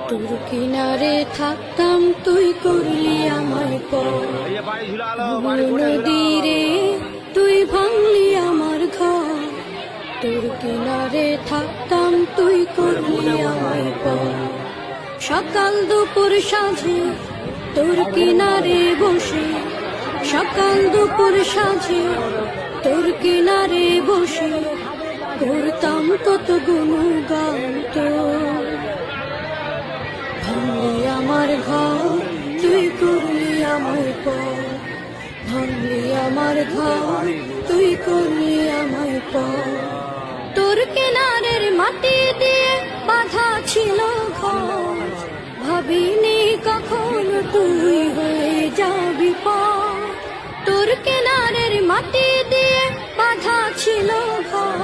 তোর কিনারে থাকতাম তুই করলি আমায় পর, নদীরে তুই ভাঙলি আমার ঘর। তোর কিনারে থাকতাম তুই করলি আমায় পর, সকাল দুপুর সাঁঝে তোর কিনারে বসে, সকাল দুপুর সাঁঝে তোর কিনারে বসে করতাম কত গুণগান তোর। ভাঙলি আমার ঘর তুই করলি আমায় পর, ভাঙলি আমার ঘর তুই করলি আমায় পর। তোর কিনারের মাটি দিয়ে বাঁধা ছিল ঘর, ভাবিনি কখন তুই হয়ে যাবি পর। তোর কিনারের মাটি দিয়ে বাঁধা ছিল ঘর।